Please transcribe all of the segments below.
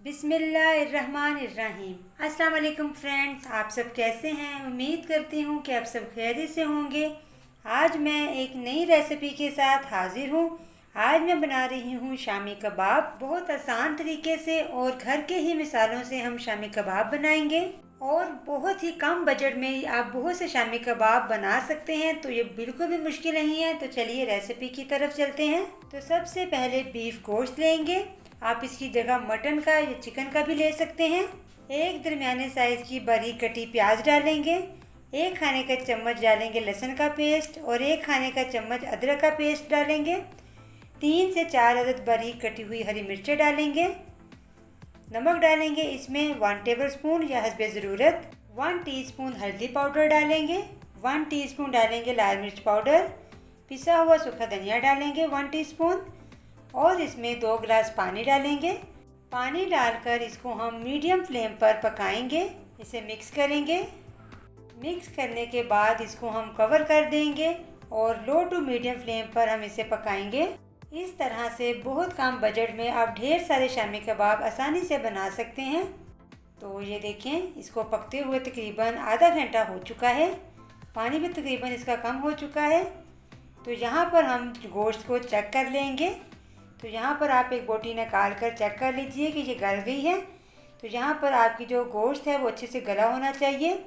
बिस्मिल्लाहिर्रहमानिर्रहीम। अस्सलाम वालेकुम फ्रेंड्स, आप सब कैसे हैं? उम्मीद करती हूँ कि आप सब खैरियत से होंगे। आज मैं एक नई रेसिपी के साथ हाजिर हूँ। आज मैं बना रही हूँ शामी कबाब। बहुत आसान तरीके से और घर के ही मिसालों से हम शामी कबाब बनाएंगे और बहुत ही कम बजट में ही आप बहुत से शामी कबाब बना सकते हैं। तो ये बिल्कुल भी मुश्किल नहीं है। तो चलिए रेसिपी की तरफ चलते हैं। तो सबसे पहले बीफ गोश्त लेंगे। आप इसकी जगह मटन का या चिकन का भी ले सकते हैं। एक दरमियाने साइज़ की बारीक कटी प्याज डालेंगे। एक खाने का चम्मच डालेंगे लहसुन का पेस्ट और एक खाने का चम्मच अदरक का पेस्ट डालेंगे। 3 से 4 अदद बारीक कटी हुई हरी मिर्चें डालेंगे। नमक डालेंगे इसमें 1 टेबलस्पून या हस्बे ज़रूरत। 1 टीस्पून हल्दी पाउडर डालेंगे। 1 टीस्पून डालेंगे लाल मिर्च पाउडर। पिसा हुआ सूखा धनिया डालेंगे 1 टीस्पून और इसमें 2 गिलास पानी डालेंगे। पानी डालकर इसको हम मीडियम फ्लेम पर पकाएंगे। इसे मिक्स करेंगे। मिक्स करने के बाद इसको हम कवर कर देंगे और लो टू मीडियम फ्लेम पर हम इसे पकाएंगे। इस तरह से बहुत कम बजट में आप ढेर सारे शामी कबाब आसानी से बना सकते हैं। तो ये देखें, इसको पकते हुए तकरीबन आधा घंटा हो चुका है। पानी भी तकरीबन इसका कम हो चुका है। तो यहाँ पर हम गोश्त को चेक कर लेंगे। तो यहाँ पर आप एक बोटी निकाल कर चेक कर लीजिए कि ये गल गई है। तो यहाँ पर आपकी जो गोश्त है वो अच्छे से गला होना चाहिए।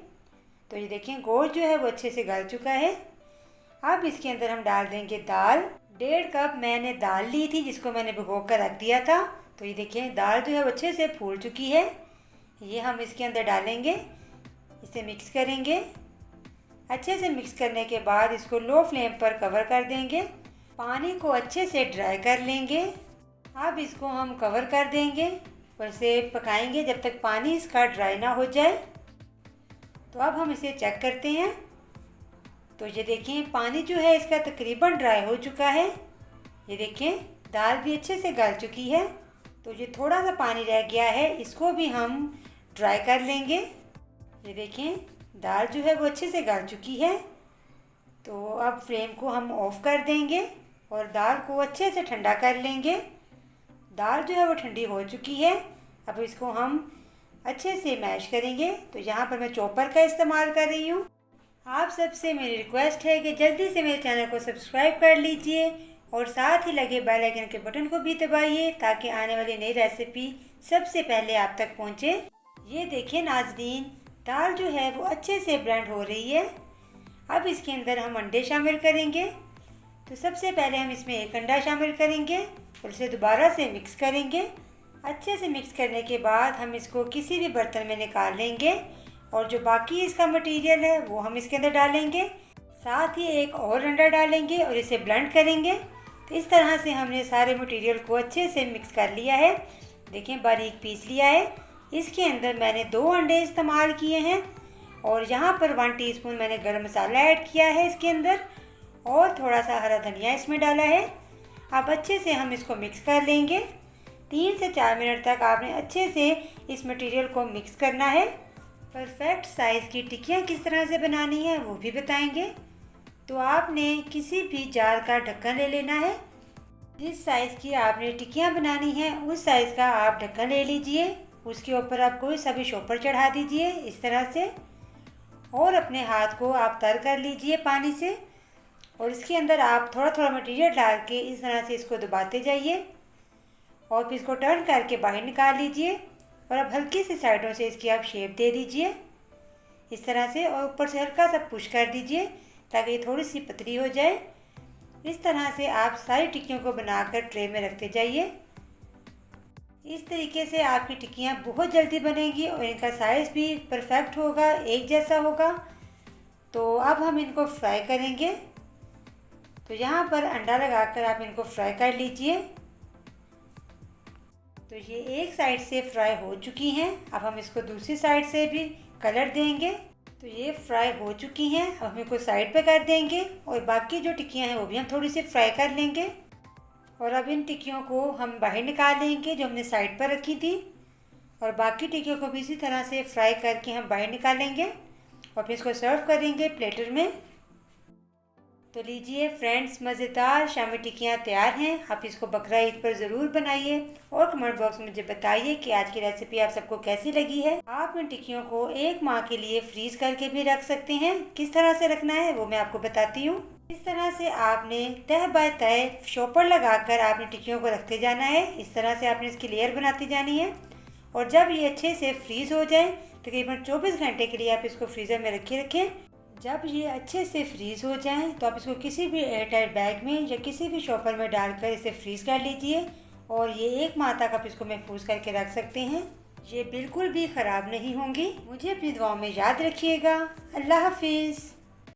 तो ये देखें, गोश्त जो है वो अच्छे से गल चुका है। अब इसके अंदर हम डाल देंगे दाल। 1.5 कप मैंने दाल ली थी जिसको मैंने भिगो कर रख दिया था। तो ये देखिए, दाल जो है वो अच्छे से फूल चुकी है। ये हम इसके अंदर डालेंगे। इसे मिक्स करेंगे। अच्छे से मिक्स करने के बाद इसको लो फ्लेम पर कवर कर देंगे। पानी को अच्छे से ड्राई कर लेंगे। अब इसको हम कवर कर देंगे और इसे पकाएंगे जब तक पानी इसका ड्राई ना हो जाए। तो अब हम इसे चेक करते हैं। तो ये देखें, पानी जो है इसका तकरीबन ड्राई हो चुका है। ये देखें, दाल भी अच्छे से गल चुकी है। तो ये थोड़ा सा पानी रह गया है, इसको भी हम ड्राई कर लेंगे। ये देखें, दाल जो है वो अच्छे से गल चुकी है। तो अब फ्लेम को हम ऑफ कर देंगे और दाल को अच्छे से ठंडा कर लेंगे। दाल जो है वो ठंडी हो चुकी है। अब इसको हम अच्छे से मैश करेंगे। तो यहाँ पर मैं चॉपर का इस्तेमाल कर रही हूँ। आप सबसे मेरी रिक्वेस्ट है कि जल्दी से मेरे चैनल को सब्सक्राइब कर लीजिए और साथ ही लगे बेल आइकन के बटन को भी दबाइए ताकि आने वाली नई रेसिपी सबसे पहले आप तक पहुँचे। ये देखिए नाज़रीन, दाल जो है वो अच्छे से ब्लेंड हो रही है। अब इसके अंदर हम अंडे शामिल करेंगे। तो सबसे पहले हम इसमें एक अंडा शामिल करेंगे और इसे दोबारा से मिक्स करेंगे। अच्छे से मिक्स करने के बाद हम इसको किसी भी बर्तन में निकाल लेंगे और जो बाकी इसका मटेरियल है वो हम इसके अंदर डालेंगे। साथ ही एक और अंडा डालेंगे और इसे ब्लेंड करेंगे। तो इस तरह से हमने सारे मटेरियल को अच्छे से मिक्स कर लिया है। देखें, बारीक पीस लिया है। इसके अंदर मैंने 2 अंडे इस्तेमाल किए हैं और यहाँ पर 1 टीस्पून मैंने गरम मसाला ऐड किया है इसके अंदर और थोड़ा सा हरा धनिया इसमें डाला है। अब अच्छे से हम इसको मिक्स कर लेंगे। 3 से 4 मिनट तक आपने अच्छे से इस मटेरियल को मिक्स करना है। परफेक्ट साइज़ की टिक्कियाँ किस तरह से बनानी है वो भी बताएंगे। तो आपने किसी भी जार का ढक्कन ले लेना है। जिस साइज़ की आपने टिक्कियाँ बनानी है उस साइज़ का आप ढक्कन ले लीजिए। उसके ऊपर आप कोई सा भी शॉपर चढ़ा दीजिए इस तरह से और अपने हाथ को आप तर कर लीजिए पानी से और इसके अंदर आप थोड़ा थोड़ा मटेरियल डाल के इस तरह से इसको दबाते जाइए और फिर इसको टर्न करके बाहर निकाल लीजिए और अब हल्की सी साइडों से इसकी आप शेप दे दीजिए इस तरह से और ऊपर से हल्का सा पुश कर दीजिए ताकि ये थोड़ी सी पतली हो जाए। इस तरह से आप सारी टिक्कियों को बनाकर ट्रे में रखते जाइए। इस तरीके से आपकी टिक्कियाँ बहुत जल्दी बनेगी और इनका साइज़ भी परफेक्ट होगा, एक जैसा होगा। तो अब हम इनको फ्राई करेंगे। तो यहाँ पर अंडा लगाकर आप इनको फ्राई कर लीजिए। तो ये एक साइड से फ्राई हो चुकी हैं। अब हम इसको दूसरी साइड से भी कलर देंगे। तो ये फ्राई हो चुकी हैं। अब हम इनको साइड पे कर देंगे और बाकी जो टिक्कियाँ हैं वो भी हम थोड़ी सी फ्राई कर लेंगे। और अब इन टिक्कियों को हम बाहर निकाल लेंगे जो हमने साइड पर रखी थी और बाकी टिक्कियों को भी इसी तरह से फ्राई करके हम बाहर निकालेंगे और फिर इसको सर्व करेंगे प्लेटर में। तो लीजिए फ्रेंड्स, मज़ेदार शामी टिक्कियाँ तैयार हैं। आप इसको बकरा ईद पर ज़रूर बनाइए और कमेंट बॉक्स में मुझे बताइए कि आज की रेसिपी आप सबको कैसी लगी है। आप इन टिक्कियों को 1 माह के लिए फ्रीज करके भी रख सकते हैं। किस तरह से रखना है वो मैं आपको बताती हूँ। इस तरह से आपने तह बाय तह शॉपर लगाकर आपने टिक्कियों को रखते जाना है। इस तरह से आपने इसकी लेयर बनाती जानी है और जब ये अच्छे से फ्रीज़ हो जाए, तकरीबन 24 घंटे के लिए आप इसको फ्रीज़र में रखें। जब ये अच्छे से फ्रीज़ हो जाएं तो आप इसको किसी भी एयरटाइट बैग में या किसी भी शॉपर में डालकर इसे फ्रीज़ कर लीजिए और ये 1 माह तक आप इसको महफूज करके रख सकते हैं। ये बिल्कुल भी ख़राब नहीं होंगी। मुझे अपनी दुआओं में याद रखिएगा। अल्लाह हाफिज़।